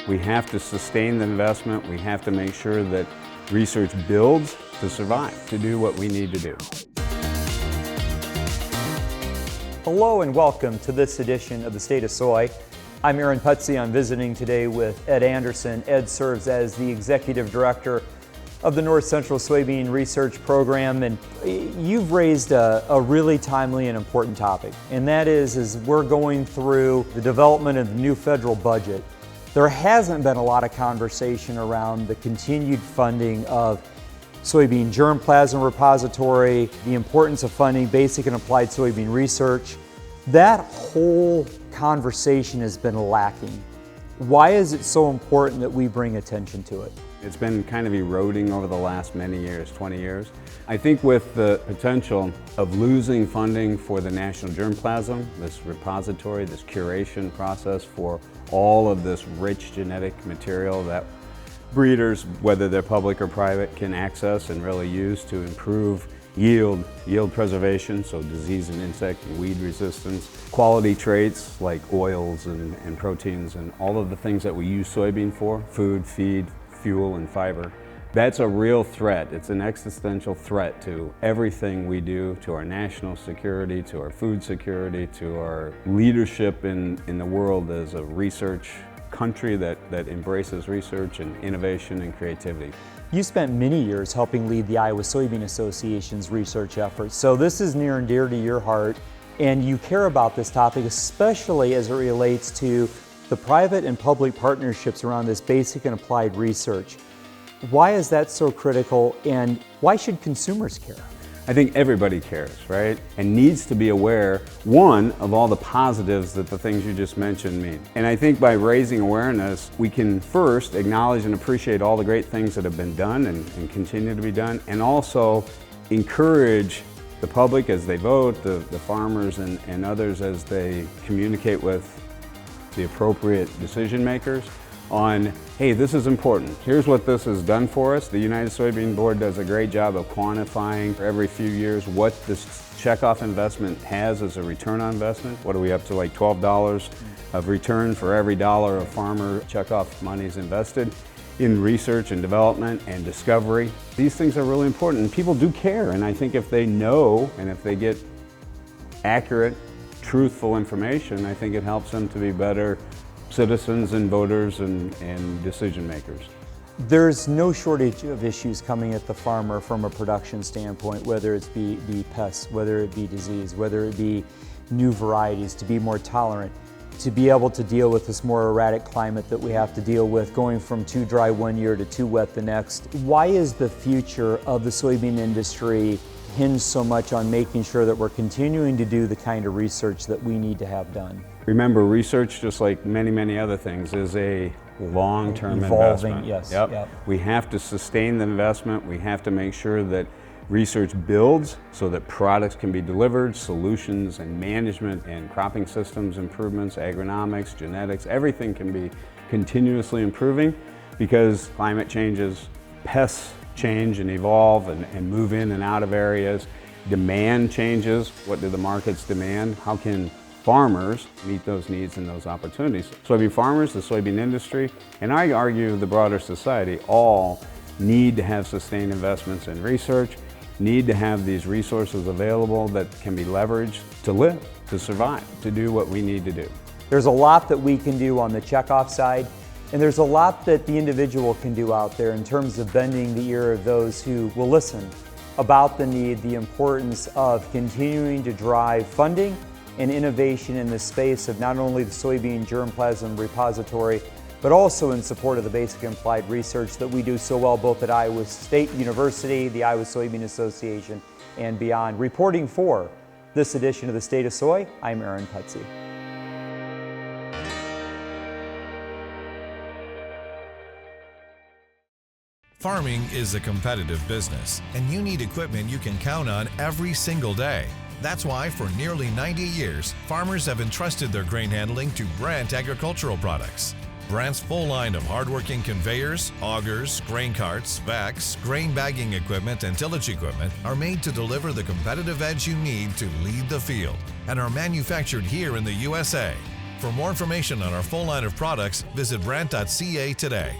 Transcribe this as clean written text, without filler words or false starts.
We have to sustain the investment. We have to make sure that research builds to survive, to do what we need to do. Hello and welcome to this edition of the State of Soy. I'm Aaron Putsey. I'm visiting today with Ed Anderson. Ed serves as the Executive Director of the North Central Soybean Research Program, and you've raised a really timely and important topic, and that is we're going through the development of the new federal budget. There hasn't been a lot of conversation around the continued funding of soybean germplasm repository, the importance of funding basic and applied soybean research. That whole conversation has been lacking. Why is it so important that we bring attention to it? It's been kind of eroding over the last many years, 20 years. I think with the potential of losing funding for the national germplasm, this repository, this curation process for all of this rich genetic material that breeders, whether they're public or private, can access and really use to improve yield preservation, so disease and insect and weed resistance, quality traits like oils and proteins and all of the things that we use soybean for, food, feed, fuel, and fiber. That's a real threat. It's an existential threat to everything we do, to our national security, to our food security, to our leadership in the world as a research country that embraces research and innovation and creativity. You spent many years helping lead the Iowa Soybean Association's research efforts, so this is near and dear to your heart, and you care about this topic, especially as it relates to the private and public partnerships around this basic and applied research. Why is that so critical, and why should consumers care? I think everybody cares, right? And needs to be aware, one, of all the positives that the things you just mentioned mean. And I think by raising awareness, we can first acknowledge and appreciate all the great things that have been done and continue to be done, and also encourage the public as they vote, the farmers and others as they communicate with the appropriate decision makers on, hey, this is important. Here's what this has done for us. The United Soybean Board does a great job of quantifying every few years what this checkoff investment has as a return on investment. What are we up to, like $12 of return for every dollar of farmer checkoff monies invested in research and development and discovery. These things are really important, and people do care, and I think if they know and if they get accurate, truthful information, I think it helps them to be better citizens and voters and decision makers. There's no shortage of issues coming at the farmer from a production standpoint, whether it be pests, whether it be disease, whether it be new varieties, to be more tolerant, to be able to deal with this more erratic climate that we have to deal with, going from too dry one year to too wet the next. Why is the future of the soybean industry hinge so much on making sure that we're continuing to do the kind of research that we need to have done? Remember, research, just like many other things, is a long-term investment. Yes. Yep. We have to sustain the investment. We have to make sure that research builds so that products can be delivered, solutions and management and cropping systems improvements, agronomics, genetics, everything can be continuously improving, because climate changes, pests change and evolve and move in and out of areas. Demand changes. What do the markets demand? How can farmers meet those needs and those opportunities? Soybean farmers, the soybean industry, and I argue the broader society all need to have sustained investments in research, need to have these resources available that can be leveraged to live, to survive, to do what we need to do. There's a lot that we can do on the checkoff side, and there's a lot that the individual can do out there in terms of bending the ear of those who will listen about the need, the importance of continuing to drive funding and innovation in the space of not only the soybean germplasm repository, but also in support of the basic and applied research that we do so well both at Iowa State University, the Iowa Soybean Association, and beyond. Reporting for this edition of the State of Soy, I'm Aaron Putsey. Farming is a competitive business, and you need equipment you can count on every single day. That's why for nearly 90 years, farmers have entrusted their grain handling to Brandt Agricultural Products. Brandt's full line of hardworking conveyors, augers, grain carts, vacs, grain bagging equipment, and tillage equipment are made to deliver the competitive edge you need to lead the field and are manufactured here in the USA. For more information on our full line of products, visit Brandt.ca today.